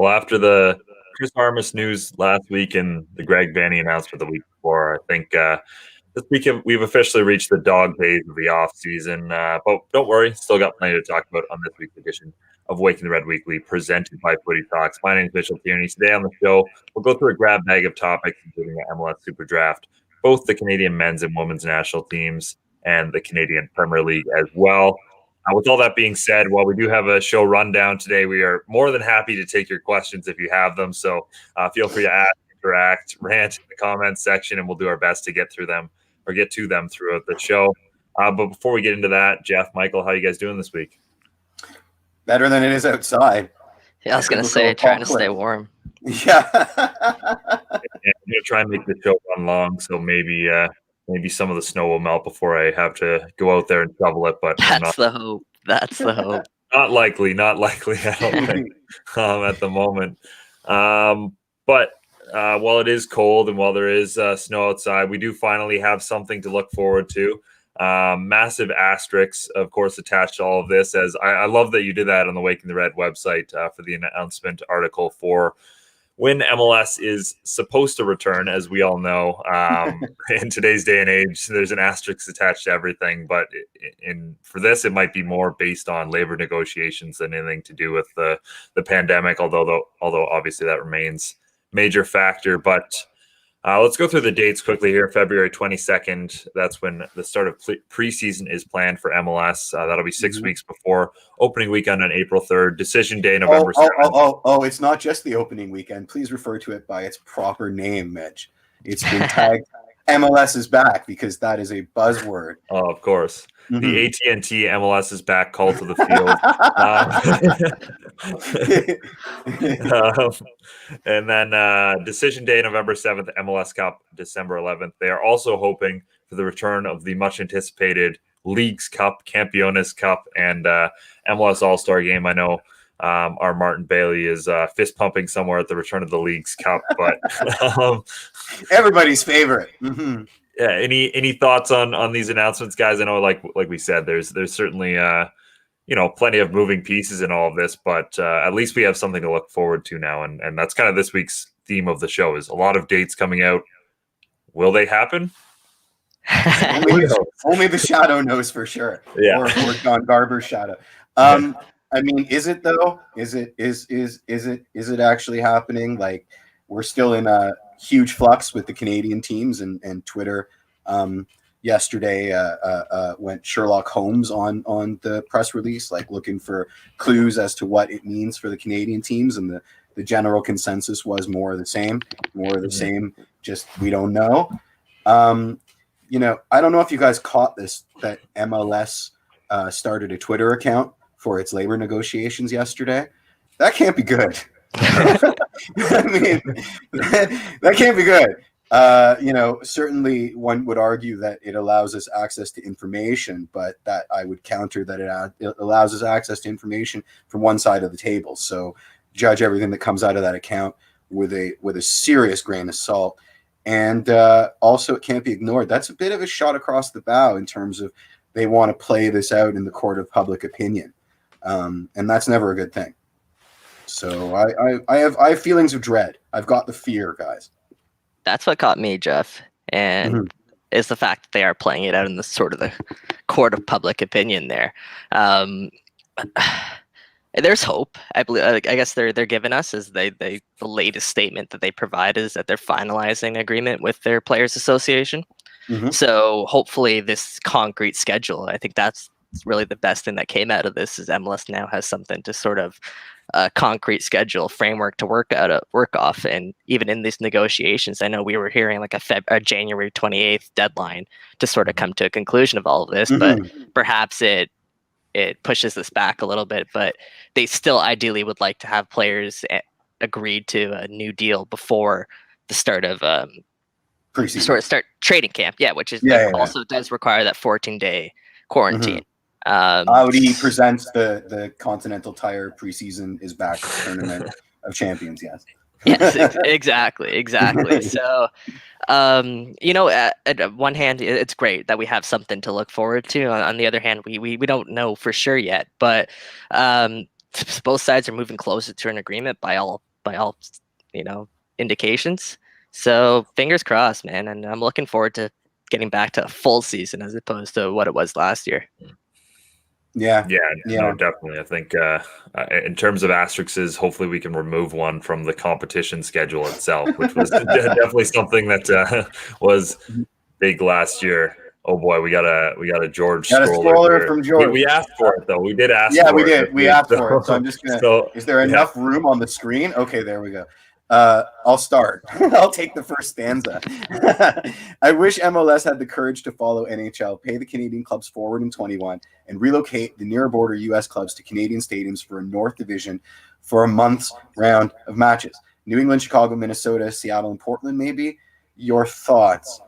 Well, after the Chris Armas news last week and the Greg Vanny announcement the week before, I think this week we've officially reached the dog days of the off season. But don't worry, still got plenty to talk about on this week's edition of Waking the Red Weekly, presented by Footy Talks. My name is Mitchell Tierney. Today on the show, we'll go through a grab bag of topics, including the Mls Super Draft, both the Canadian men's and women's national teams, and the Canadian Premier League as well. With all that being said, while we do have a show rundown today, we are more than happy to take your questions if you have them. So feel free to ask, interact, rant in the comments section, and we'll do our best to get through them or get to them throughout the show. But before we get into that, Jeff, Michael, how are you guys doing this week? Better than it is outside. Yeah, I was going to say, trying to stay warm. Yeah. I'm going to try and make the show run long, so maybe some of the snow will melt before I have to go out there and shovel it. But that's the hope. That's the hope. Not likely. I don't think at the moment. But while it is cold and while there is snow outside, we do finally have something to look forward to. Massive asterisks, of course, attached to all of this. As I love that you did that on the Waking the Red website for the announcement article for when MLS is supposed to return, as we all know. In today's day and age, there's an asterisk attached to everything. But for this, it might be more based on labor negotiations than anything to do with the pandemic, although obviously that remains a major factor. But let's go through the dates quickly here. February 22nd, that's when the start of preseason is planned for MLS. That'll be 6 weeks before opening weekend on April 3rd. Decision day, November 7th. Oh, it's not just the opening weekend. Please refer to it by its proper name, Mitch. It's been tagged MLS is back because that is a buzzword. Oh, of course. The AT&T MLS is back call to the field. And then decision day, November 7th, MLS Cup, December 11th. They are also hoping for the return of the much anticipated Leagues Cup, Campeones Cup, and MLS All-Star Game. I know our Martin Bailey is fist pumping somewhere at the return of the Leagues Cup, but everybody's favorite. Yeah. Any thoughts on these announcements, guys? I know, like we said, there's certainly plenty of moving pieces in all of this, but at least we have something to look forward to now, and that's kind of this week's theme of the show is a lot of dates coming out. Will they happen? Only the shadow knows for sure. Yeah. Or John Garber's shadow. I mean, is it though? Is it actually happening? Like, we're still in a huge flux with the Canadian teams, and Twitter yesterday went Sherlock Holmes on the press release, like looking for clues as to what it means for the Canadian teams, and the general consensus was more of the same, just we don't know. I don't know if you guys caught this, that MLS started a Twitter account for its labor negotiations yesterday. That can't be good. I mean, that can't be good. Certainly one would argue that it allows us access to information, but that I would counter that it allows us access to information from one side of the table. So judge everything that comes out of that account with a serious grain of salt. And also, it can't be ignored. That's a bit of a shot across the bow in terms of they want to play this out in the court of public opinion. And that's never a good thing. So I have feelings of dread. I've got the fear, guys. That's what caught me, Jeff, and is the fact that they are playing it out in the sort of the court of public opinion there. There's hope. I believe. I guess they're giving us is the latest statement that they provide is that they're finalizing agreement with their players' association. So hopefully this concrete schedule. I think that's really the best thing that came out of this is MLS now has something to sort of concrete schedule framework to work off. And even in these negotiations, I know we were hearing like a January 28th deadline to sort of come to a conclusion of all of this, but perhaps it pushes this back a little bit, but they still ideally would like to have players agreed to a new deal before the start of start training camp. Yeah. Which is also does require that 14-day quarantine. Audi presents the Continental Tire preseason is back tournament of champions. Yes, exactly. So, at one hand, it's great that we have something to look forward to. On the other hand, we don't know for sure yet, but both sides are moving closer to an agreement by all by all indications. So fingers crossed, man. And I'm looking forward to getting back to a full season as opposed to what it was last year. Yeah. No, definitely. I think in terms of asterisks, hopefully we can remove one from the competition schedule itself, which was definitely something that was big last year. Oh boy, we got a George stroller from George. We asked for it though. We did ask. Yeah, for we it did. We asked for it. So I'm just gonna. Is there enough room on the screen? Okay, there we go. I'll start. I'll take the first stanza. I wish MLS had the courage to follow NHL, pay the Canadian clubs forward in 21, and relocate the near border U.S. clubs to Canadian stadiums for a North Division for a month's round of matches. New England, Chicago, Minnesota, Seattle, and Portland, maybe. Your thoughts?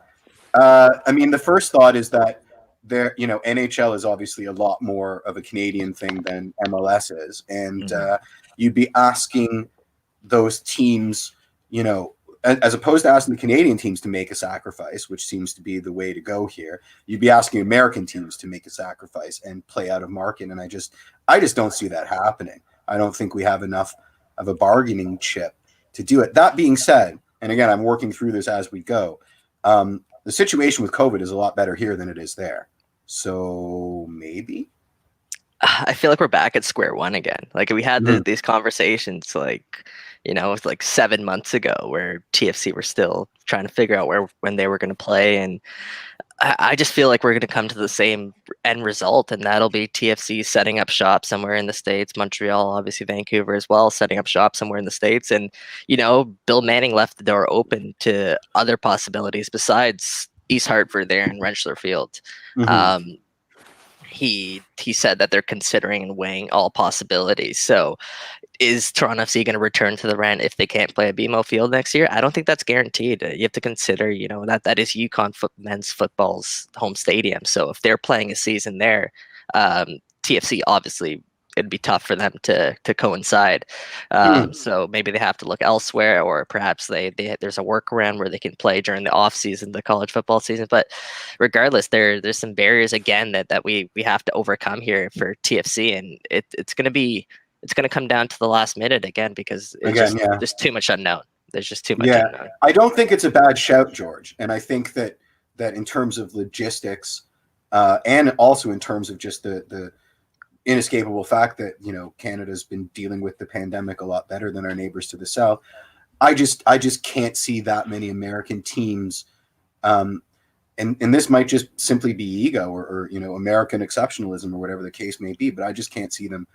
I mean, the first thought is that NHL is obviously a lot more of a Canadian thing than MLS is, and you'd be asking those teams, as opposed to asking the Canadian teams to make a sacrifice, which seems to be the way to go here, you'd be asking American teams to make a sacrifice and play out of market. And I just don't see that happening. I don't think we have enough of a bargaining chip to do it. That being said, and again, I'm working through this as we go, the situation with COVID is a lot better here than it is there. So maybe. I feel like we're back at square one again. Like we had these conversations like 7 months ago where TFC were still trying to figure out when they were going to play. And I just feel like we're going to come to the same end result, and that'll be TFC setting up shop somewhere in the States, Montreal, obviously Vancouver as well, setting up shop somewhere in the States. And, Bill Manning left the door open to other possibilities besides East Hartford there in Rentschler Field. He said that they're considering and weighing all possibilities. So is Toronto FC going to return to the rent if they can't play at BMO Field next year? I don't think that's guaranteed. You have to consider, that is UConn men's football's home stadium. So if they're playing a season there, TFC obviously it'd be tough for them to coincide. So maybe they have to look elsewhere, or perhaps there's a workaround where they can play during the off season, the college football season. But regardless, there's some barriers again that we have to overcome here for TFC, and it's going to come down to the last minute again because there's too much unknown. There's just too much unknown. I don't think it's a bad shout, George, and I think that in terms of logistics, and also in terms of just the inescapable fact that Canada's been dealing with the pandemic a lot better than our neighbors to the south. I just can't see that many American teams, and this might just simply be ego or American exceptionalism or whatever the case may be, but I just can't see them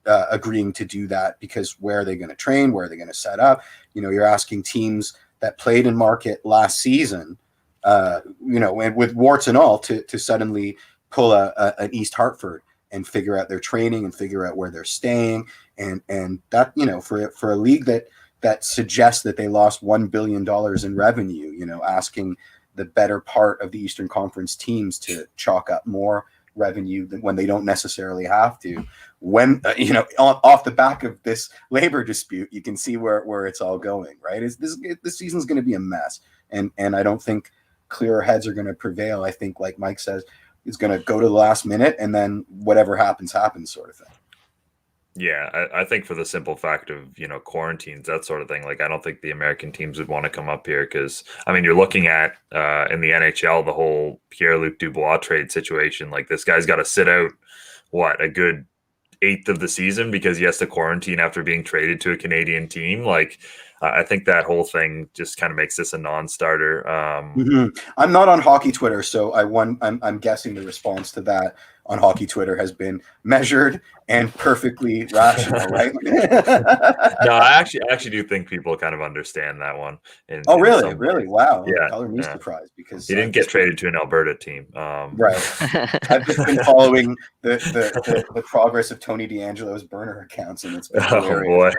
agreeing to do that, because where are they going to train? Where are they going to set up? You're asking teams that played in market last season, and with warts and all, to suddenly pull an East Hartford and figure out their training and figure out where they're staying. And that, for a league that suggests that they lost $1 billion in revenue, asking the better part of the Eastern Conference teams to chalk up more revenue than when they don't necessarily have to. When, off the back of this labor dispute, you can see where it's all going, right? This season's going to be a mess. And I don't think clearer heads are going to prevail. I think, like Mike says, is going to go to the last minute, and then whatever happens sort of thing. Yeah, I think for the simple fact of, quarantines, that sort of thing, like I don't think the American teams would want to come up here because, I mean, you're looking at in the NHL, the whole Pierre-Luc Dubois trade situation. Like this guy's got to sit out, a good eighth of the season because he has to quarantine after being traded to a Canadian team. Like I think that whole thing just kind of makes this a non-starter. I'm not on hockey Twitter, so I'm guessing the response to that on hockey Twitter has been measured and perfectly rational, right? No, I actually do think people kind of understand that one. Really? Wow. Yeah. Color me surprised because he didn't get traded to an Alberta team. Right. I've just been following the progress of Tony D'Angelo's burner accounts, and it's been hilarious.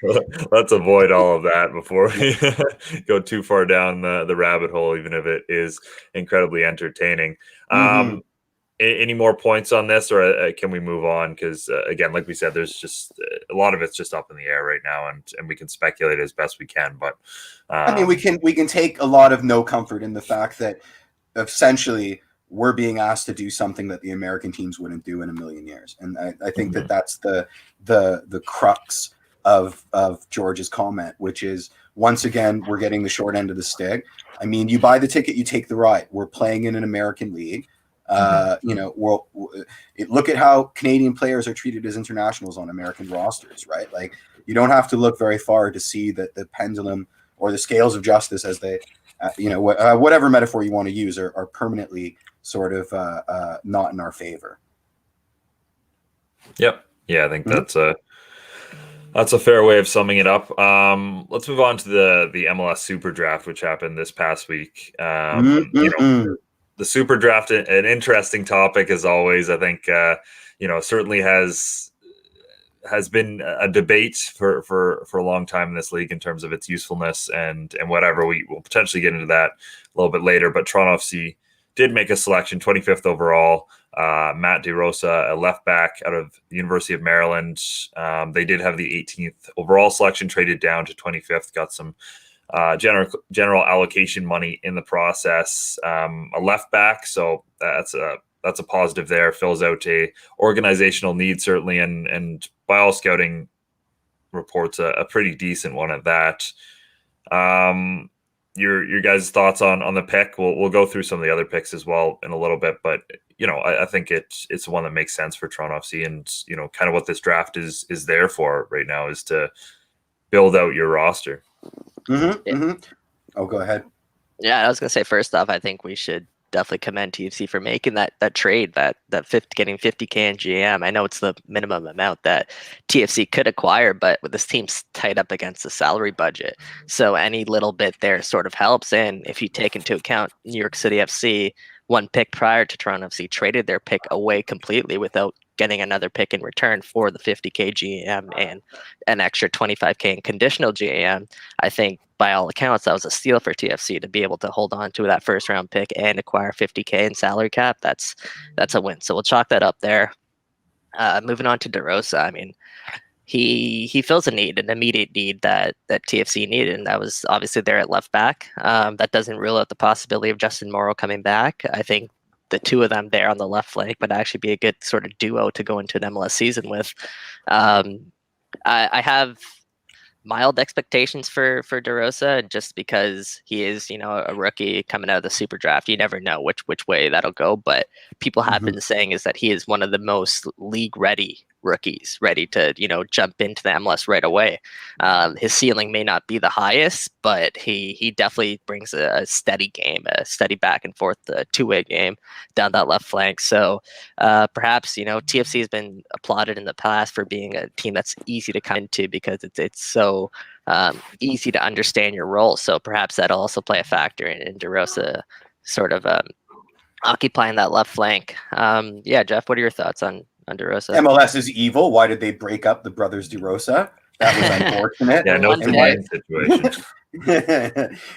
Boy. Let's avoid all of that before we go too far down the rabbit hole, even if it is incredibly entertaining. Any more points on this, or can we move on? Because again, like we said, there's just a lot of it's just up in the air right now, and we can speculate as best we can. But I mean, we can take a lot of no comfort in the fact that essentially we're being asked to do something that the American teams wouldn't do in a million years, and I think that's the crux of George's comment, which is, once again, we're getting the short end of the stick. I mean, you buy the ticket, you take the ride. We're playing in an American league. You know, look at how Canadian players are treated as internationals on American rosters, right? Like, you don't have to look very far to see that the pendulum or the scales of justice, as they, you know, whatever metaphor you want to use, are permanently sort of not in our favor. Yep. Yeah, I think that's a fair way of summing it up. Let's move on to the MLS Super Draft, which happened this past week. You know, the Super Draft, an interesting topic as always. I think you know, certainly has been a debate for a long time in this league in terms of its usefulness and whatever. We will potentially get into that a little bit later. But Toronto FC did make a selection, 25th overall. Matt DeRosa, a left back out of the University of Maryland. They did have the 18th overall selection, traded down to 25th, got some general allocation money in the process. A left back, so that's a positive there. Fills out a organizational need, certainly, and by all scouting reports, a pretty decent one at that. Your guys' thoughts on the pick? We'll go through some of the other picks as well in a little bit, but you know, I think it's one that makes sense for Toronto FC, and you know, kind of what this draft is there for right now is to build out your roster. Oh, go ahead. Yeah, I was gonna say, first off, I think we should definitely commend TFC for making that trade, getting 50K in GM. I know it's the minimum amount that TFC could acquire, but with this team's tight up against the salary budget, so any little bit there sort of helps. And if you take into account New York City FC, one pick prior to Toronto FC traded their pick away completely without getting another pick in return for the 50K GM and an extra 25K in conditional GM. I think by all accounts, that was a steal for TFC to be able to hold on to that first round pick and acquire 50K in salary cap. That's a win. So we'll chalk that up there. Moving on to DeRosa. I mean, he fills an immediate need that TFC needed, and that was obviously there at left back. That doesn't rule out the possibility of Justin Morrow coming back. I think the two of them there on the left flank would actually be a good sort of duo to go into an MLS season with. I have mild expectations for DeRosa, just because he is, you know, a rookie coming out of the Super Draft. You never know which way that'll go, but people have been saying is that he is one of the most league ready rookies, ready to, you know, jump into the MLS right away. His ceiling may not be the highest, but he definitely brings a steady game, a steady back and forth, two-way game down that left flank. So perhaps, you know, TFC has been applauded in the past for being a team that's easy to come into because it's so easy to understand your role. So perhaps that'll also play a factor in DeRosa sort of occupying that left flank. Yeah, Jeff, what are your thoughts on DeRosa? MLS is evil. Why did they break up the brothers DeRosa? That was unfortunate. Yeah, no situation.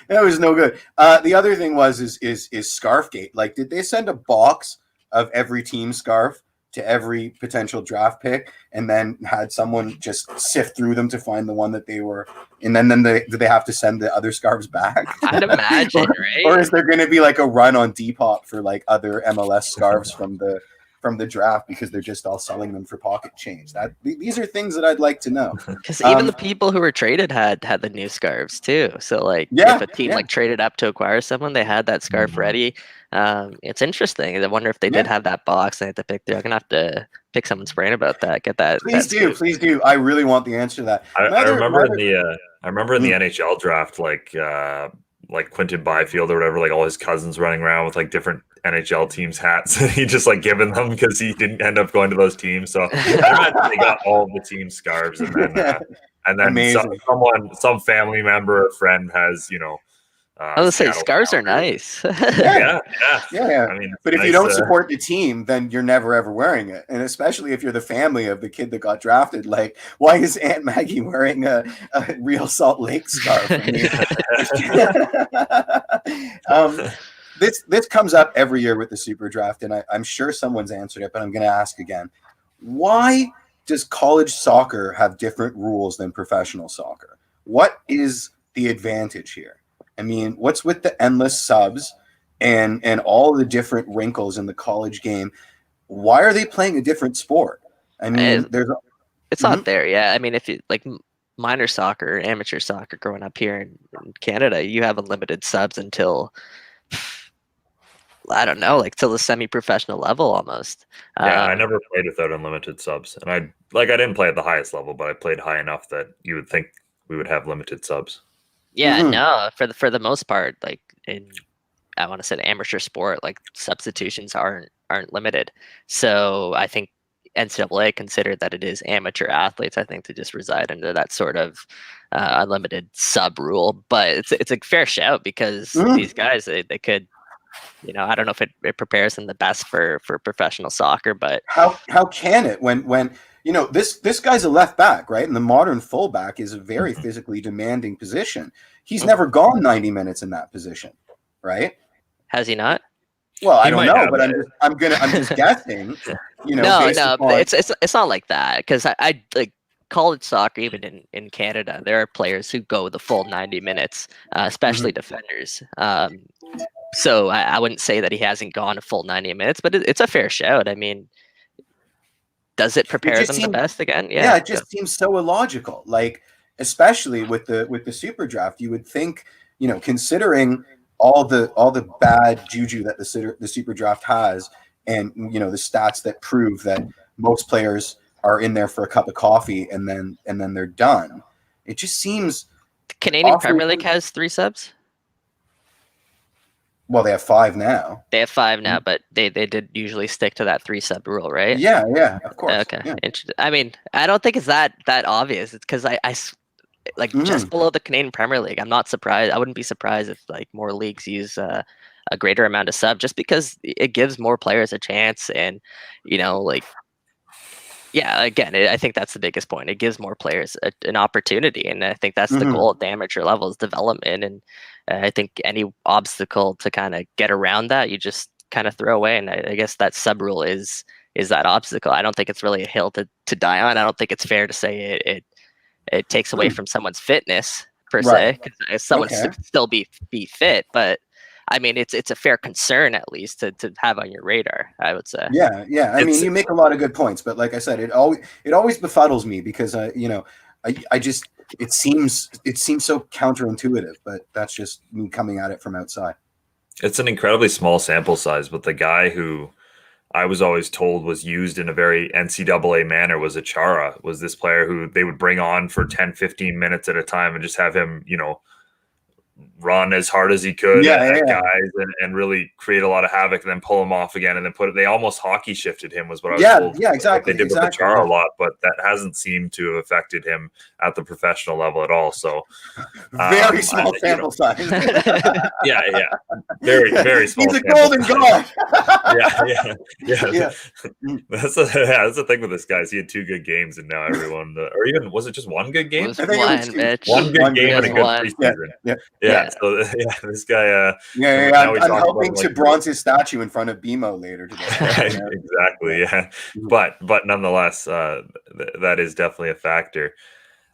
That was no good. The other thing is Scarfgate. Like, did they send a box of every team scarf to every potential draft pick, and then had someone just sift through them to find the one that they were, and then do they have to send the other scarves back? I'd imagine, right? Or is there going to be like a run on Depop for like other MLS scarves from the draft, because they're just all selling them for pocket change? These are things that I'd like to know. Because even the people who were traded had the new scarves too. So like, if a team like traded up to acquire someone, they had that scarf ready. It's interesting. I wonder if they did have that box. They had to pick through. I'm gonna have to pick someone's brain about that. Get that. Please do. I really want the answer to that. I remember in the NHL draft, like Quinton Byfield or whatever, like all his cousins running around with like different NHL teams hats, and he just like given them because he didn't end up going to those teams. So I imagine they got all the team scarves, and then some family member or friend has, you know. I was gonna say scarves are nice. Yeah. I mean, but if you don't support the team, then you're never ever wearing it. And especially if you're the family of the kid that got drafted, like, why is Aunt Maggie wearing a Real Salt Lake scarf? This comes up every year with the Super Draft, and I'm sure someone's answered it, but I'm going to ask again. Why does college soccer have different rules than professional soccer? What is the advantage here? I mean, what's with the endless subs and all the different wrinkles in the college game? Why are they playing a different sport? I mean, it's not there. Yeah. I mean, if you like, minor soccer, amateur soccer growing up here in Canada, you have unlimited subs until I don't know, like till the semi-professional level almost. Yeah, I never played without unlimited subs, and I didn't play at the highest level, but I played high enough that you would think we would have limited subs. Yeah, no, for the most part, like in I want to say amateur sport, like substitutions aren't limited. So I think NCAA considered that it is amateur athletes. I think to just reside under that sort of unlimited sub rule, but it's a fair shout because these guys they could, I don't know if it prepares them the best for professional soccer, but how can it when this guy's a left back, right? And the modern fullback is a very physically demanding position. He's never gone 90 minutes in that position, right? Has he not? Well, I don't know, but I'm just guessing. No, it's not like that because I like college soccer. Even in Canada, there are players who go the full 90 minutes, especially defenders. So I wouldn't say that he hasn't gone a full 90 minutes, but it's a fair shout. I mean, does it prepare them the best again? Yeah, it just seems so illogical. Like, especially with the Super Draft, you would think, considering all the bad juju that the Super Draft has, and the stats that prove that most players are in there for a cup of coffee and then they're done. It just seems the Canadian Premier League has 3 subs. Well, they have 5 now. They have 5 now, but they did usually stick to that 3 sub rule, right? Yeah, of course. Okay, yeah. I mean, I don't think it's that obvious. It's because I like just below the Canadian Premier League. I'm not surprised. I wouldn't be surprised if like more leagues use a greater amount of sub, just because it gives more players a chance, and again, I think that's the biggest point. It gives more players an opportunity, and I think that's the goal at the amateur level is development. And I think any obstacle to kind of get around that, you just kind of throw away. And I guess that sub rule is that obstacle. I don't think it's really a hill to die on. I don't think it's fair to say it takes away from someone's fitness per se, because someone should still be fit. But I mean, it's a fair concern at least to have on your radar, I would say. Yeah. I mean, you make a lot of good points, but like I said, it always befuddles me because I just it seems so counterintuitive, but that's just me coming at it from outside. It's an incredibly small sample size, but the guy who I was always told was used in a very NCAA manner was Achara, was this player who they would bring on for 10, 15 minutes at a time and just have him, run as hard as he could at guys and really create a lot of havoc, and then pull him off again, and then they almost hockey shifted him was what I was told. Yeah, exactly. They did with Achara a lot, but that hasn't seemed to have affected him at the professional level at all. So very small sample size. Yeah. Very, very small. He's a golden god. Yeah. That's the thing with this guy. He had 2 good games, and now everyone, or even was it just 1 good game? One good game and a good preseason. Yeah. So this guy. I'm helping to bronze his statue in front of BMO later today. Exactly. Yeah. But nonetheless, that is definitely a factor.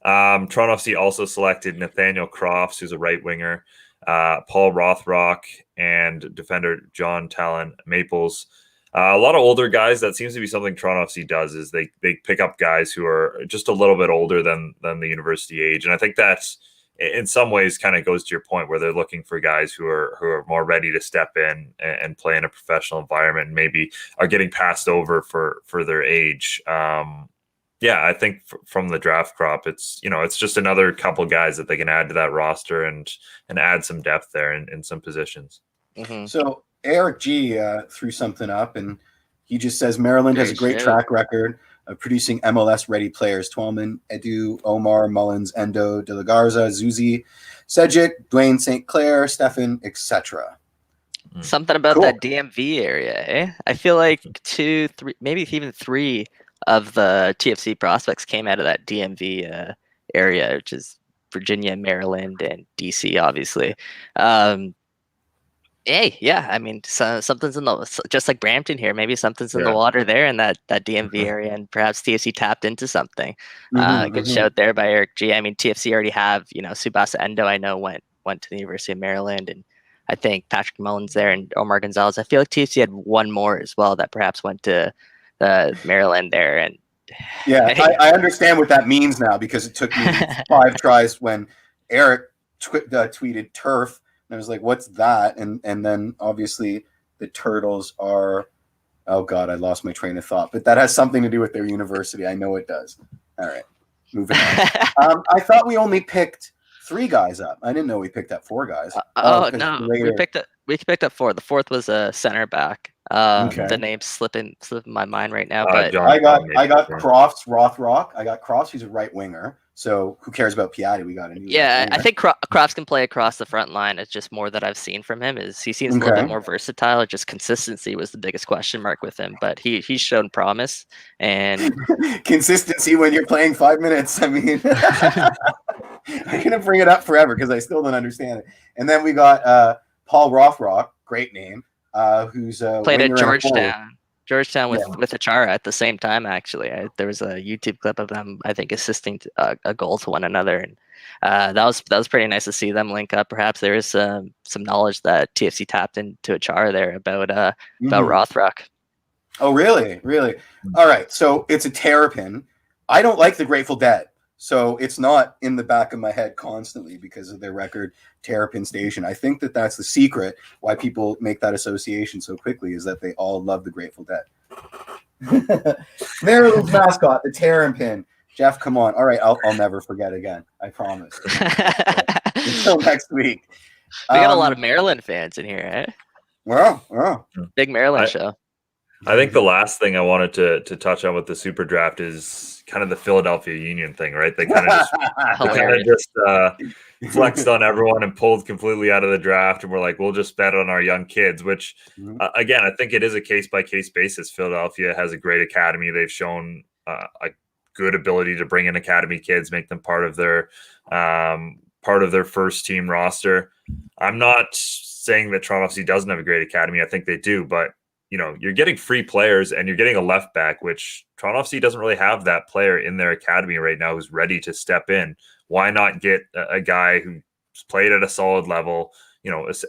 Toronto FC also selected Nathaniel Crofts, who's a right winger, Paul Rothrock, and defender John Talon Maples. A lot of older guys. That seems to be something Toronto FC does, is they pick up guys who are just a little bit older than the university age, and I think that's in some ways kind of goes to your point where they're looking for guys who are more ready to step in and play in a professional environment, and maybe are getting passed over for their age. I think from the draft crop, it's just another couple guys that they can add to that roster and add some depth there in some positions. Mm-hmm. So Eric G threw something up, and he just says Maryland has a great track record of producing MLS-ready players: Twelman, Edu, Omar, Mullins, Endo, De La Garza, Zuzi, Sejic, Dwayne St. Clair, Stefan, etc. Something about that DMV area, eh? I feel like 2, 3, maybe even 3 of the TFC prospects came out of that DMV area, which is Virginia, Maryland, and DC, obviously. I mean, something's in the, just like Brampton here, maybe something's in the water there in that DMV area, and perhaps TFC tapped into something. Good shout there by Eric G. I mean, TFC already have, Subasa Endo, I know went to the University of Maryland, and I think Patrick Mullins there and Omar Gonzalez. I feel like TFC had one more as well that perhaps went to Maryland there, and Yeah, I understand what that means now because it took me 5 tries when Eric tweeted turf, and I was like, "What's that?" And then obviously the Turtles are. Oh God, I lost my train of thought, but that has something to do with their university. I know it does. All right, moving on. I thought we only picked 3 guys up. I didn't know we picked up 4 guys. No, we picked up 4. The fourth was a center back. Okay. The name's slipping my mind right now, but I got Crofts Rothrock. I got Crofts, who's a right winger. So who cares about Piatti? We got a new. Yeah, I think Crofts can play across the front line. It's just more that I've seen from him is he seems a little bit more versatile. Just consistency was the biggest question mark with him, but he's shown promise and consistency when you're playing 5 minutes. I mean, I'm gonna bring it up forever because I still don't understand it. And then we got Paul Rothrock, great name, who's played at Georgetown with Achara at the same time. Actually, there was a YouTube clip of them, I think, assisting a goal to one another, and that was pretty nice to see them link up. Perhaps there is some knowledge that TFC tapped into Achara there about Rothrock. Oh, really? All right, so it's a terrapin. I don't like the Grateful Dead, so it's not in the back of my head constantly because of their record, Terrapin Station. I think that's the secret why people make that association so quickly is that they all love the Grateful Dead. Maryland's mascot, the Terrapin. Jeff, come on. All right, I'll never forget again. I promise. Until next week. We got a lot of Maryland fans in here, eh? Well. Big Maryland show. I think the last thing I wanted to touch on with the Super Draft is kind of the Philadelphia Union thing, right? They kind of just flexed on everyone and pulled completely out of the draft, and we're like, we'll just bet on our young kids. Which, again, I think it is a case by case basis. Philadelphia has a great academy. They've shown a good ability to bring in academy kids, make them part of their first team roster. I'm not saying that Toronto FC doesn't have a great academy. I think they do, but you're getting free players and you're getting a left back, which Toronto FC doesn't really have that player in their academy right now who's ready to step in. Why not get a guy who's played at a solid level,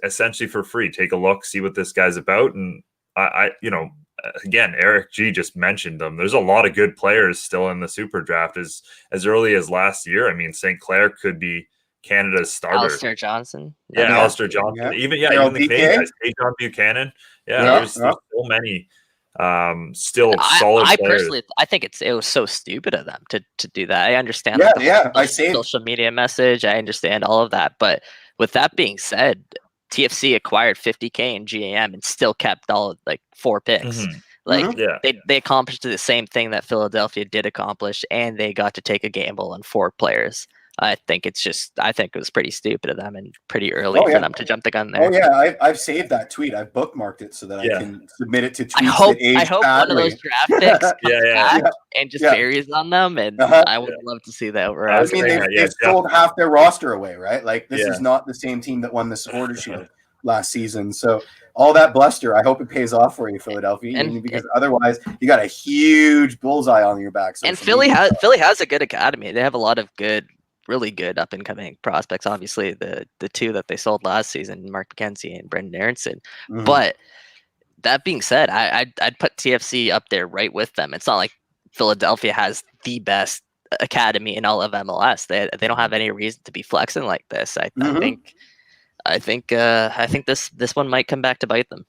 essentially for free? Take a look, see what this guy's about. And again, Eric G just mentioned them. There's a lot of good players still in the Super Draft as early as last year. I mean, St. Clair could be Canada's starter. Alistair Johnson. Alistair Johnson. Even the Canadian guys. John Buchanan. There's so many still solid I players. Personally, I think it was so stupid of them to do that. I understand I see social media message. I understand all of that. But with that being said, TFC acquired 50K in GAM and still kept all 4 picks. They accomplished the same thing that Philadelphia did accomplish, and they got to take a gamble on 4 players. I think it was pretty stupid of them and pretty early for them to jump the gun there. Oh yeah, I've saved that tweet. I've bookmarked it so that I can submit it to tweets. I hope one of those draft picks comes back and just buries on them, and I would love to see that. I mean, they've sold half their roster away, right? Like this is not the same team that won the Supporter Shield last season. So all that bluster, I hope it pays off for you, Philadelphia, because otherwise you got a huge bullseye on your back. And Philly has a good academy. They have a lot of really good up and coming prospects. Obviously, the 2 that they sold last season, Mark McKenzie and Brendan Aronson. But that being said, I'd put TFC up there right with them. It's not like Philadelphia has the best academy in all of MLS. They don't have any reason to be flexing like this. I think this one might come back to bite them.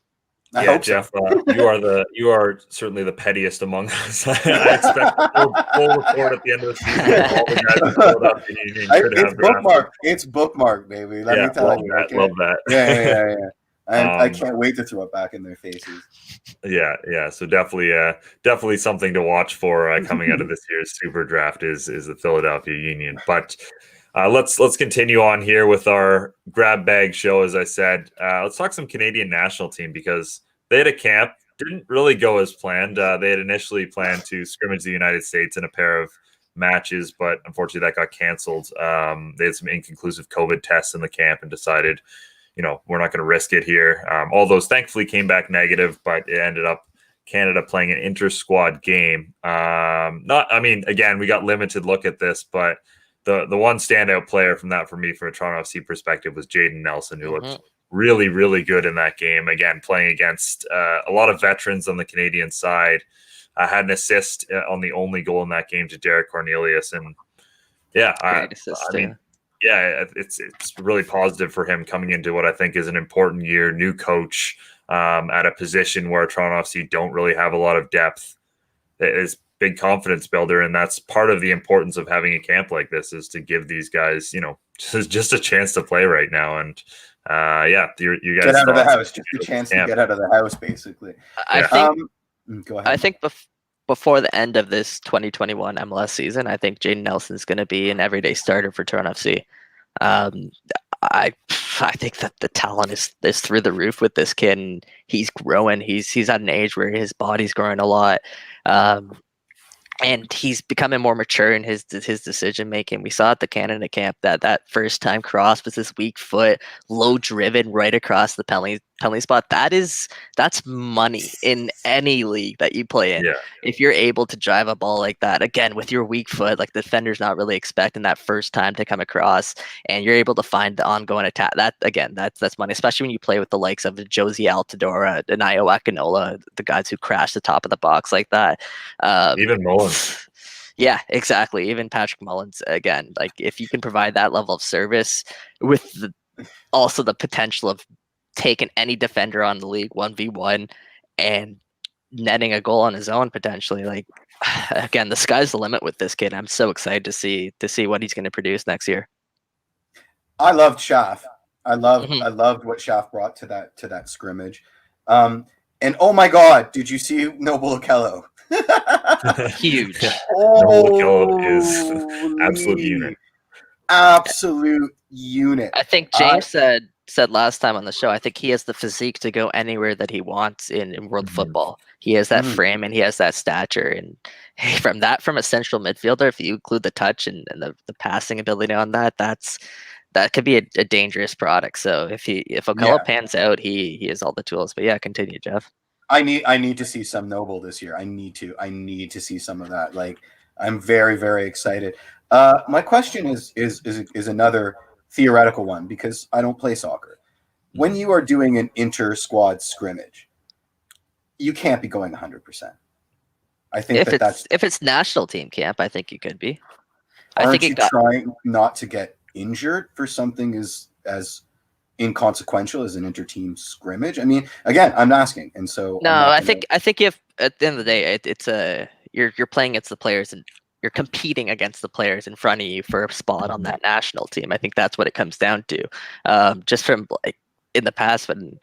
I hope Jeff, you are certainly the pettiest among us. I expect a full report at the end of the season. All the guys in Philadelphia Union it's bookmarked. It's bookmarked, baby. Let me tell you. Love that. Yeah. I can't wait to throw it back in their faces. Yeah. So definitely something to watch for coming out of this year's Super Draft is the Philadelphia Union. But let's continue on here with our grab bag show. As I said, let's talk some Canadian national team because they had a camp, didn't really go as planned. They had initially planned to scrimmage the United States in a pair of matches, but unfortunately that got canceled. They had some inconclusive COVID tests in the camp and decided, we're not going to risk it here. All those thankfully came back negative, but it ended up Canada playing an inter-squad game. Again, we got limited look at this, but the one standout player from that for me, from a Toronto FC perspective, was Jaden Nelson, who looked really, really good in that game. Again, playing against a lot of veterans on the Canadian side. had an assist on the only goal in that game to Derek Cornelius. And yeah, it's really positive for him coming into what I think is an important year, new coach at a position where Toronto FC don't really have a lot of depth. It is big confidence builder, and that's part of the importance of having a camp like this, is to give these guys, just a chance to play right now. And you guys get out of the house, just a chance to get out of the house, basically. I think. Go ahead. I think before the end of this 2021 MLS season, I think Jaden Nelson's going to be an everyday starter for Toronto FC. I think that the talent is through the roof with this kid, and he's growing. He's at an age where his body's growing a lot. And he's becoming more mature in his decision making. We saw at the Canada camp that first time cross was this weak foot, low driven right across the penalty spot. That's money in any league that you play in. Yeah. If you're able to drive a ball like that, again with your weak foot, like the defender's not really expecting that first time to come across, and you're able to find the ongoing attack. That's money, especially when you play with the likes of Josie Altidore, Denayo Akinola, the guys who crash the top of the box like that. Even Mullins. Yeah, exactly. Even Patrick Mullins, again, like if you can provide that level of service with also the potential of taking any defender on the league 1v1 and netting a goal on his own potentially, like again, the sky's the limit with this kid. I'm so excited to see what he's going to produce next year. I loved Schaff. I loved what Schaff brought to that scrimmage. And oh my God, did you see Noble Okello? Huge. Noble Okello is absolute unit. Absolute unit. I think James said last time on the show, I think he has the physique to go anywhere that he wants in world football. He has that frame and he has that stature. And hey, from a central midfielder, if you include the touch and the passing ability on that could be a dangerous product. So if Okello pans out, he has all the tools. But yeah, continue, Jeff. I need to see some Noble this year. I need to see some of that. Like, I'm very, very excited. My question is another theoretical one, because I don't play soccer. When you are doing an inter-squad scrimmage, you can't be going 100%. I think if it's national team camp, I think you could be. Aren't you trying not to get injured for something as inconsequential as an inter-team scrimmage? I mean, again, I'm asking, and so I think if at the end of the day, you're playing against the players and you're competing against the players in front of you for a spot on that national team. I think that's what it comes down to. Just from like in the past when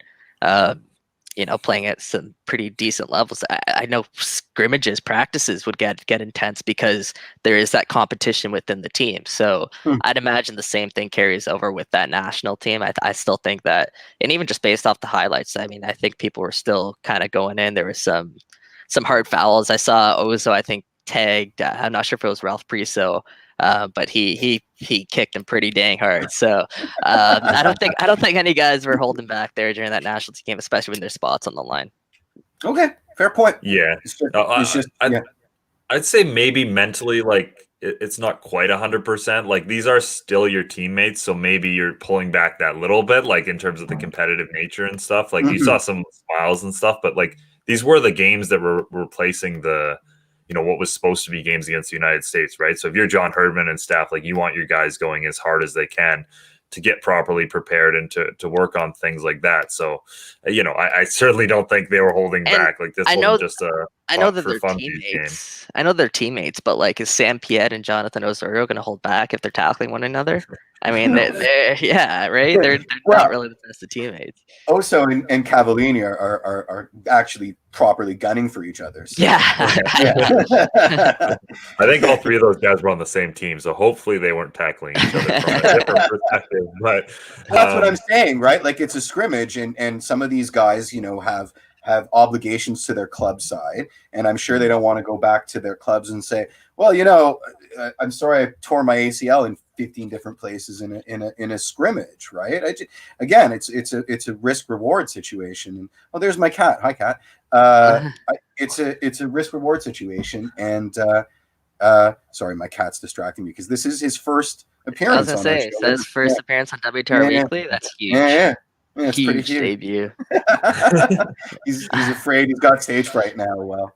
playing at some pretty decent levels, I know scrimmages, practices would get intense because there is that competition within the team. So I'd imagine the same thing carries over with that national team. I still think that, and even just based off the highlights, I mean, I think people were still kind of going in. There was some hard fouls. I saw Ozo, I think, tagged. I'm not sure if it was Ralph Priso, but he kicked him pretty dang hard. So I don't think any guys were holding back there during that national team game, especially when there's spots on the line. Okay, fair point. Yeah, I'd say maybe mentally, like it's not quite 100%. Like these are still your teammates, so maybe you're pulling back that little bit, like in terms of the competitive nature and stuff. Like you saw some smiles and stuff, but like these were the games that were replacing the what was supposed to be games against the United States, right? So if you're John Herdman and staff, like you want your guys going as hard as they can to get properly prepared and to work on things like that. So, I certainly don't think they were holding back. Like this wasn't just a I know that they're teammates. I know they're teammates, but like, is Sam Piet and Jonathan Osorio going to hold back if they're tackling one another? I mean, they're right? They're not really the best of teammates. Oso and Cavallini are actually properly gunning for each other. So. Yeah. I think all three of those guys were on the same team, so hopefully they weren't tackling each other from a different perspective. But that's what I'm saying, right? Like it's a scrimmage, and some of these guys, have obligations to their club side, and I'm sure they don't want to go back to their clubs and say, well, I'm sorry I tore my ACL in 15 different places in a scrimmage, right? It's a risk reward situation. And there's my cat. Hi, cat. It's a risk reward situation, and sorry, my cat's distracting me because this is his first appearance. I was gonna say, his first appearance on WTR Weekly. That's huge. Yeah. Yeah, it's pretty Huge huge. debut. He's afraid. He's got stage fright now. Well,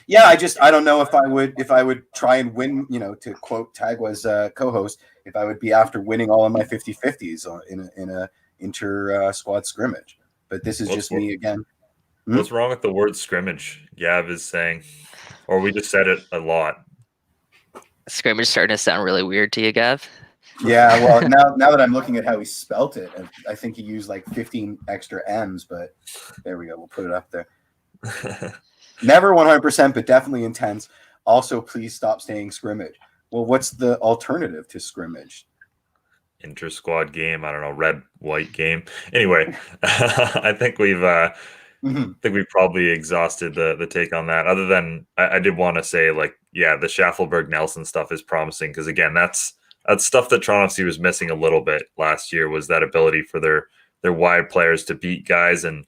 yeah. I don't know if I would try and win. To quote Tagwa's co-host, if I would be after winning all of my 50-50s in a inter squad scrimmage. But this is just me again. What's wrong with the word scrimmage? Gav is saying, or we just said it a lot. Scrimmage starting to sound really weird to you, Gav? Yeah, well, now that I'm looking at how he spelt it, I think he used like 15 extra M's, but there we go. We'll put it up there. Never 100%, but definitely intense. Also, please stop saying scrimmage. Well, what's the alternative to scrimmage? Inter-squad game. I don't know, red-white game. Anyway, I think we've probably exhausted the take on that. Other than I did want to say, like, yeah, the Schaffelberg Nelson stuff is promising because again, that's stuff that Toronto FC was missing a little bit last year, was that ability for their wide players to beat guys, and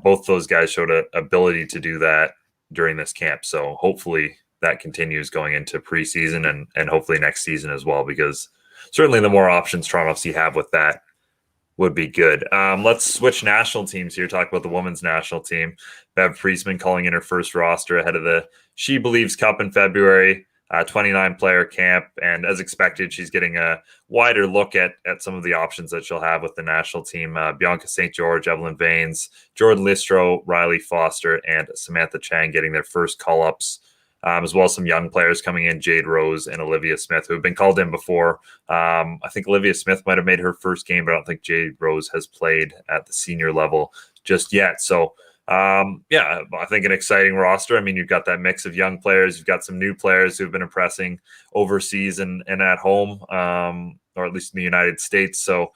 both those guys showed an ability to do that during this camp. So hopefully that continues going into preseason and hopefully next season as well, because certainly the more options Toronto FC have with that would be good. Let's switch national teams here. Talk about the women's national team. Bev Priestman calling in her first roster ahead of the She Believes Cup in February. 29-player camp, and as expected, she's getting a wider look at some of the options that she'll have with the national team. Bianca St. George, Evelyn Vaines, Jordan Listro, Riley Foster, and Samantha Chang getting their first call-ups, as well as some young players coming in, Jade Rose and Olivia Smith, who have been called in before. I think Olivia Smith might have made her first game, but I don't think Jade Rose has played at the senior level just yet. So yeah, I think an exciting roster. I mean, you've got that mix of young players. You've got some new players who've been impressing overseas and at home, or at least in the United States. So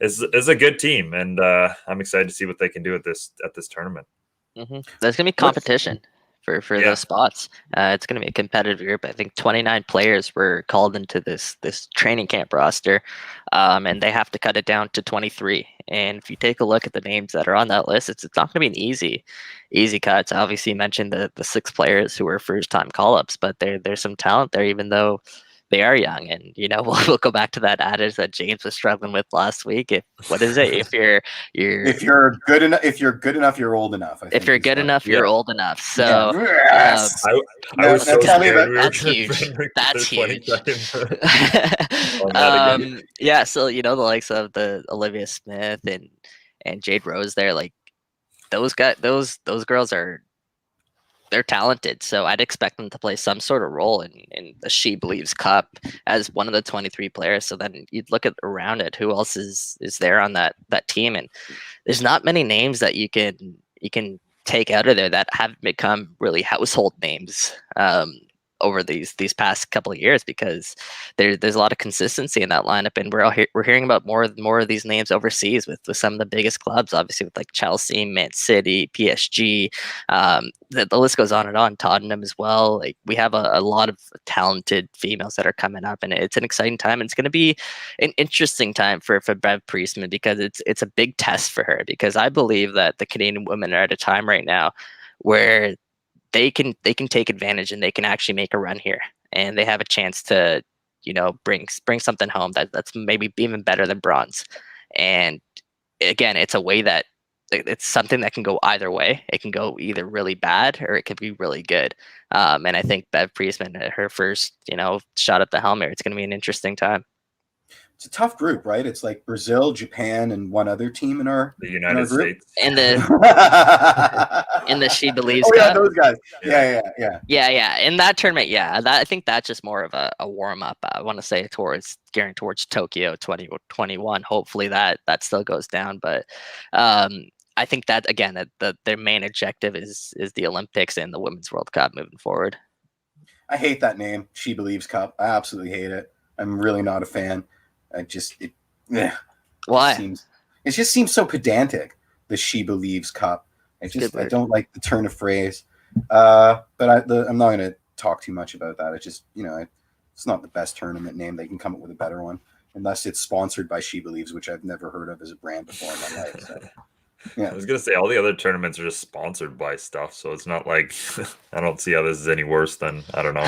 it's a good team, and I'm excited to see what they can do at this tournament. There's gonna be competition for those spots. It's gonna be a competitive group. I think 29 players were called into this training camp roster, and they have to cut it down to 23. And if you take a look at the names that are on that list, it's not gonna be an easy cuts. Obviously, you mentioned the 6 players who were first time call ups, but there's some talent there, even though they are young. And we'll go back to that adage that James was struggling with last week. If you're good enough, you're old enough. If you're good enough, you're old enough. So yes. I was so scared. That's huge. That's huge. Yeah. So the likes of the Olivia Smith and Jade Rose there, like those guys, those girls they're talented, so I'd expect them to play some sort of role in the She Believes Cup as one of the 23 players. So then you'd look at around it, who else is there on that team, and there's not many names that you can take out of there that have become really household names over these past couple of years, because there's a lot of consistency in that lineup, and we're hearing about more of these names overseas with some of the biggest clubs, obviously with like Chelsea, Man City, PSG. The list goes on and on. Tottenham as well. Like we have a lot of talented females that are coming up, and it's an exciting time. And it's going to be an interesting time for Bev Priestman, because it's a big test for her, because I believe that the Canadian women are at a time right now where they can take advantage and they can actually make a run here, and they have a chance to bring something home that's maybe even better than bronze. And again, it's a way that it's something that can go either way. It can go either really bad or it can be really good. And I think Bev Priestman, her first shot at the helm here, it's going to be an interesting time. It's a tough group, right? It's like Brazil, Japan, and one other team in the United States. And the She Believes Cup. Those guys. Yeah. In that tournament, I think that's just more of a warm up. I want to say gearing towards Tokyo 2021. Hopefully that still goes down, but I think that again that their main objective is the Olympics and the Women's World Cup moving forward. I hate that name, She Believes Cup. I absolutely hate it. I'm really not a fan. Why? It just seems so pedantic. The She Believes Cup. I don't like the turn of phrase. But I'm not going to talk too much about that. It just it's not the best tournament name. They can come up with a better one, unless it's sponsored by She Believes, which I've never heard of as a brand before in my life. So, yeah. I was gonna say all the other tournaments are just sponsored by stuff, so it's not like I don't see how this is any worse than I don't know.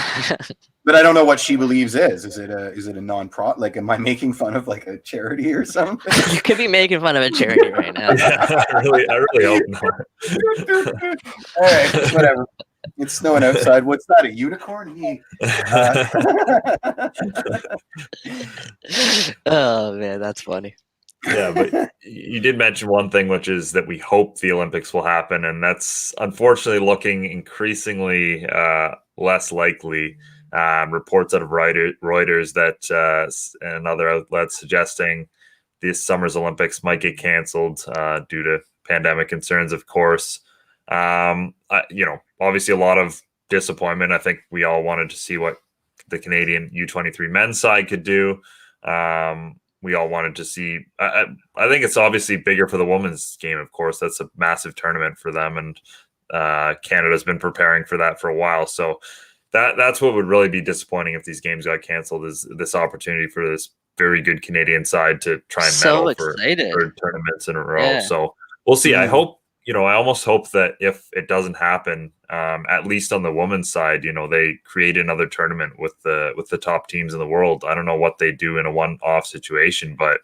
But I don't know what She Believes is. Is it a non-profit? Like, am I making fun of like a charity or something? You could be making fun of a charity right now. Yeah, I really hope not. All right, whatever. It's snowing outside. What's that? A unicorn? Oh man, that's funny. Yeah, but you did mention one thing, which is that we hope the Olympics will happen, and that's unfortunately looking increasingly less likely. Reports out of Reuters that and other outlets suggesting this summer's Olympics might get canceled due to pandemic concerns, of course. Obviously a lot of disappointment. I think we all wanted to see what the Canadian U23 men's side could do. We all wanted to see. I think it's obviously bigger for the women's game, of course. That's a massive tournament for them, and Canada's been preparing for that for a while. So that's what would really be disappointing if these games got canceled, is this opportunity for this very good Canadian side to try and medal for tournaments in a row. Yeah. So we'll see. I hope, I almost hope that if it doesn't happen, at least on the women's side, they create another tournament with the top teams in the world. I don't know what they do in a one-off situation, but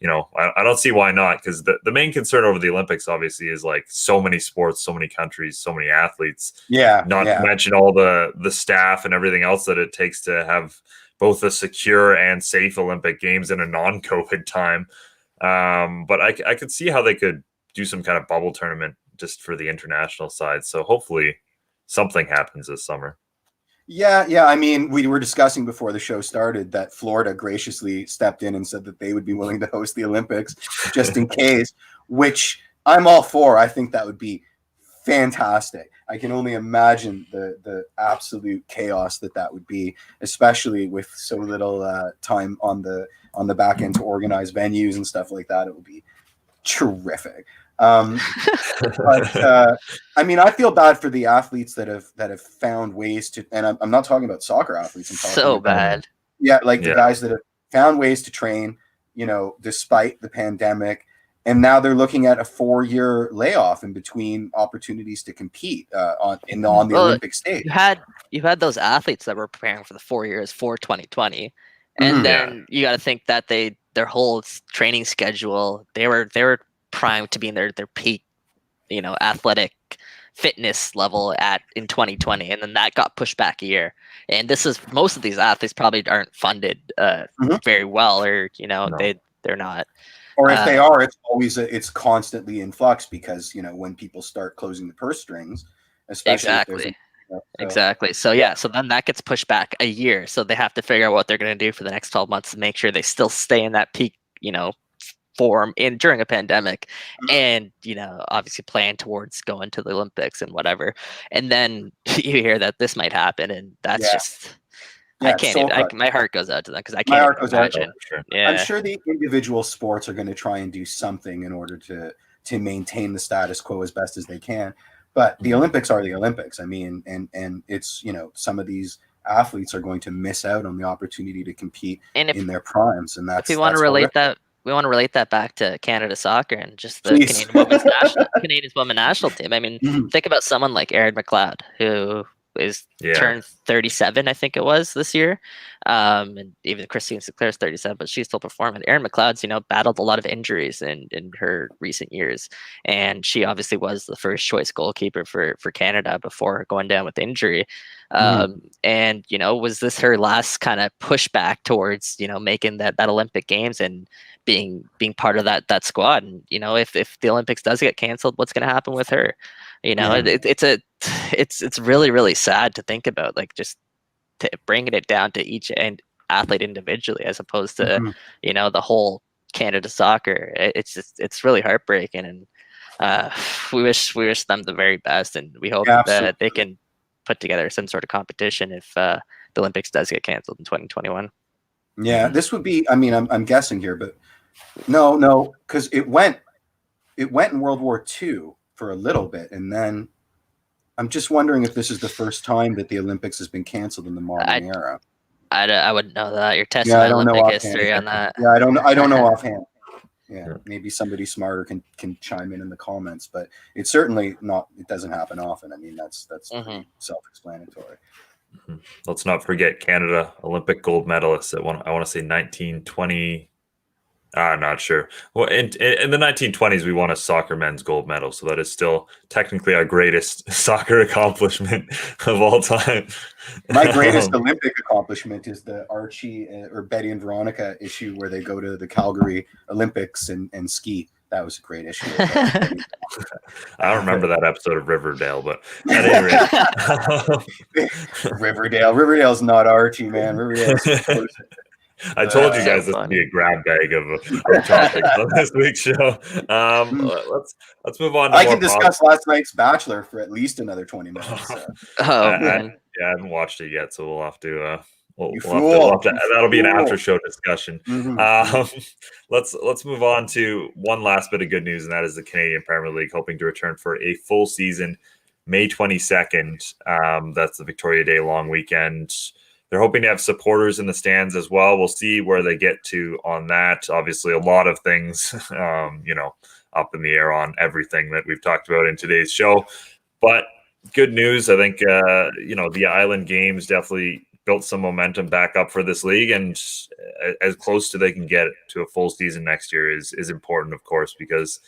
I don't see why not, because the main concern over the Olympics obviously is like so many sports, so many countries, so many athletes. Not to mention all the staff and everything else that it takes to have both a secure and safe Olympic Games in a non-COVID time. But I could see how they could do some kind of bubble tournament just for the international side. So hopefully something happens this summer. Yeah. I mean, we were discussing before the show started that Florida graciously stepped in and said that they would be willing to host the Olympics just in case, which I'm all for. I think that would be fantastic. I can only imagine the absolute chaos that would be, especially with so little time on the back end to organize venues and stuff like that. It would be terrific. But I mean, I feel bad for the athletes that have found ways to, and I'm not talking about soccer athletes. I'm talking so about, bad. Yeah, like the guys that have found ways to train, despite the pandemic, and now they're looking at a 4-year layoff in between opportunities to compete on the Olympic stage. You had those athletes that were preparing for the 4 years for 2020, and then you got to think that their whole training schedule, they were primed to be in their peak, athletic fitness level in 2020, and then that got pushed back a year. And most of these athletes probably aren't funded very well, or they're not. Or if they are, it's constantly in flux because when people start closing the purse strings, especially exactly. So then that gets pushed back a year. So they have to figure out what they're going to do for the next 12 months to make sure they still stay in that peak, form during a pandemic, and obviously plan towards going to the Olympics and whatever. And then you hear that this might happen, and that's just I can't. My heart goes out to them because I can't even imagine. I'm sure the individual sports are going to try and do something in order to maintain the status quo as best as they can. But the Olympics are the Olympics. I mean, and it's some of these athletes are going to miss out on the opportunity to compete in their primes, and that's. If we want to relate that. We want to relate that back to Canada soccer and just the Canadian women's national team. I mean, think about someone like Erin Macleod, who turned 37, I think it was this year. And even Christine Sinclair's 37, but she's still performing. Erin Macleod's, battled a lot of injuries in her recent years. And she obviously was the first choice goalkeeper for Canada before going down with injury. And, was this her last kind of pushback towards, making that Olympic Games and being part of that squad? And, if the Olympics does get canceled, what's going to happen with her? It's really, really sad to think about, like just bringing it down to each athlete individually, as opposed to, the whole Canada soccer. It's really heartbreaking, and we wish them the very best, and we hope that they can put together some sort of competition if the Olympics does get canceled in 2021. Yeah, this would be. I mean, I'm guessing here, but no, because it went in World War II for a little bit, and then I'm just wondering if this is the first time that the Olympics has been canceled in the modern era. I wouldn't know that. You're testing my Olympic history on that. Yeah, I don't know offhand. Yeah, maybe somebody smarter can chime in the comments, but it's certainly not. It doesn't happen often. I mean, that's pretty self-explanatory. Let's not forget Canada Olympic gold medalists at I want to say 1920. I'm not sure. Well, in the 1920s, we won a soccer men's gold medal, so that is still technically our greatest soccer accomplishment of all time. My greatest Olympic accomplishment is the Archie or Betty and Veronica issue where they go to the Calgary Olympics and ski. That was a great issue. I don't remember that episode of Riverdale, but at any rate. Riverdale's not Archie, man. Riverdale's I told you guys this would be a grab bag of topics on this week's show. Let's move on. I can discuss last night's Bachelor for at least another 20 minutes. So. I haven't watched it yet, so we'll have to. That'll be an after show discussion. Mm-hmm. Let's move on to one last bit of good news, and that is the Canadian Premier League hoping to return for a full season, May 22nd. That's the Victoria Day long weekend. They're hoping to have supporters in the stands as well. We'll see where they get to on that. Obviously, a lot of things, up in the air on everything that we've talked about in today's show. But good news, I think, the Island Games definitely built some momentum back up for this league, and as close to they can get to a full season next year is important, of course, because,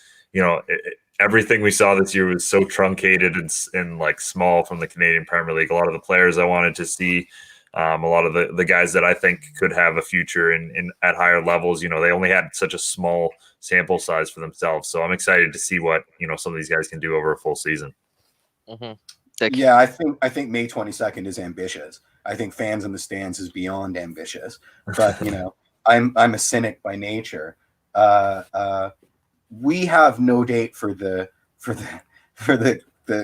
everything we saw this year was so truncated and like small from the Canadian Premier League. A lot of the players I wanted to see, a lot of the guys that I think could have a future in at higher levels, they only had such a small sample size for themselves. So I'm excited to see what, some of these guys can do over a full season. Mm-hmm. Yeah, I think May 22nd is ambitious. I think fans in the stands is beyond ambitious. But, I'm a cynic by nature. We have no date for the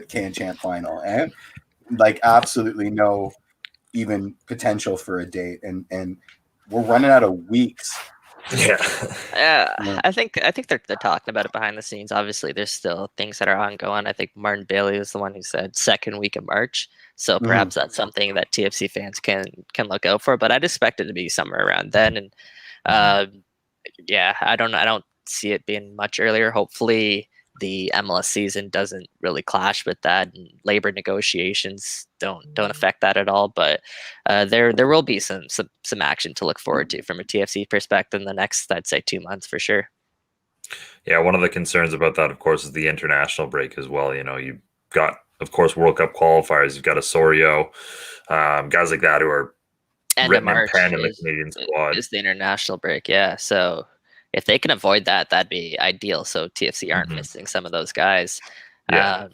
Can Champ final, and like absolutely no even potential for a date, and we're running out of weeks. Yeah. I think they're talking about it behind the scenes. Obviously, there's still things that are ongoing. I think Martin Bailey was the one who said second week of March, so perhaps that's something that TFC fans can look out for. But I'd expect it to be somewhere around then, and I don't see it being much earlier. Hopefully, the MLS season doesn't really clash with that, and labor negotiations don't affect that at all. But there will be some action to look forward to from a TFC perspective in the next, I'd say, 2 months for sure. Yeah, one of the concerns about that, of course, is the international break as well. You've got, of course, World Cup qualifiers. You've got Osorio, guys like that who are written in pen in the Canadian squad. Is the international break, yeah. So if they can avoid that, that'd be ideal. So TFC aren't missing some of those guys. Yeah.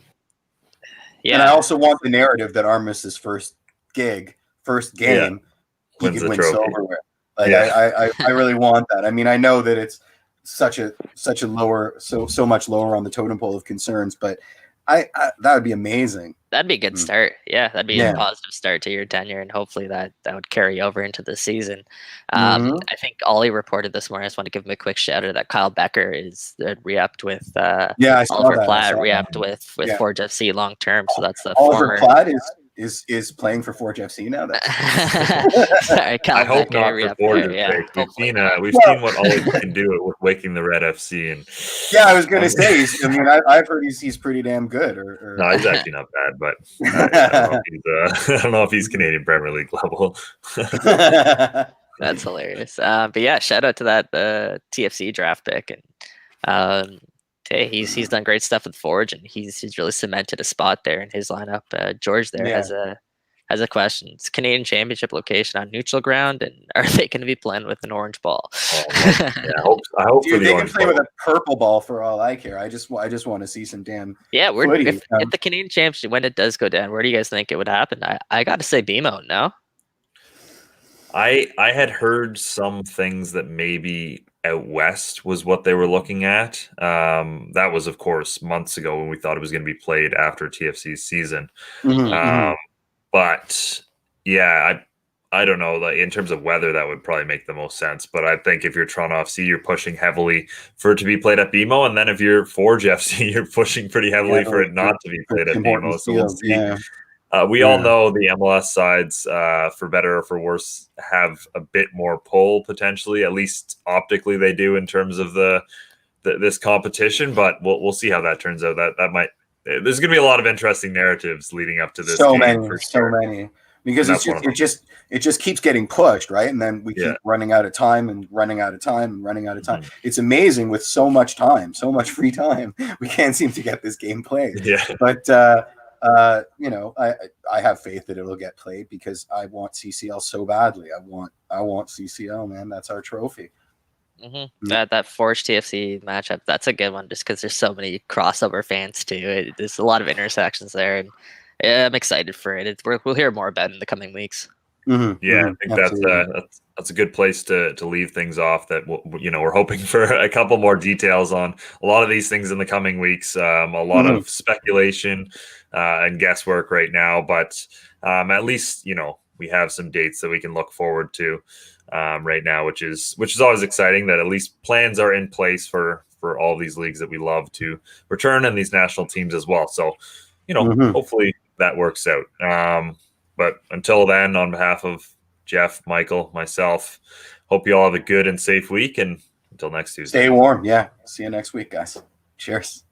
And I also want the narrative that Armis's first game, he wins could the win trophy. silverware. Like I really want that. I mean, I know that it's such a lower, so much lower on the totem pole of concerns, but that would be amazing. That'd be a good start. Yeah, that'd be a positive start to your tenure, and hopefully that would carry over into the season. I think Ollie reported this morning. I just want to give him a quick shout out that Kyle Becker is re-upped with Oliver Platt, re-upped with Forge FC long term. So that's the Oliver Platt is playing for Forge FC now. Sorry, Kyle I hope Becker, not for Forge's sake. We've seen what Ollie can do with Waking the Red FC, and I was going to say. I've heard he's pretty damn good. No, he's actually not bad, but I don't know if he's Canadian Premier League level. That's hilarious. But yeah, shout out to that TFC draft pick, and he's done great stuff with Forge, and he's really cemented a spot there in his lineup. George there has a question. It's Canadian Championship location on neutral ground, and are they going to be playing with an orange ball? I hope Dude, they can play with a purple ball for all I care. I just want to see some damn. Yeah, if the Canadian Championship, when it does go down, where do you guys think it would happen? I got to say BMO. No. I had heard some things that maybe out west was what they were looking at. That was, of course, months ago when we thought it was going to be played after TFC's season. But yeah, I don't know. Like, in terms of weather, that would probably make the most sense. But I think if you're Toronto FC, you're pushing heavily for it to be played at BMO, and then if you're Forge FC, you're pushing pretty heavily for it not to be played at BMO. So we'll see. We all know the MLS sides, for better or for worse, have a bit more pull potentially. At least optically, they do in terms of this competition. But we'll see how that turns out. That might. There's going to be a lot of interesting narratives leading up to this. So many. because And it's just it just keeps getting pushed, right? And then we keep running out of time and running out of time and running out of time. It's amazing with so much time, so much free time, we can't seem to get this game played. Yeah. But you know, I have faith that it'll get played because I want CCL so badly. I want CCL, man. That's our trophy. That Forge TFC matchup, that's a good one just because there's so many crossover fans too. There's a lot of intersections there, and I'm excited for it. We'll hear more about it in the coming weeks. I think that's a good place to leave things off. That we're hoping for a couple more details on a lot of these things in the coming weeks. A lot of speculation and guesswork right now, but at least we have some dates that we can look forward to right now, which is always exciting. That at least plans are in place for all these leagues that we love to return, and these national teams as well. So hopefully that works out. But until then, on behalf of Jeff, Michael, myself, hope you all have a good and safe week. And until next Tuesday. Stay warm. Yeah. See you next week, guys. Cheers.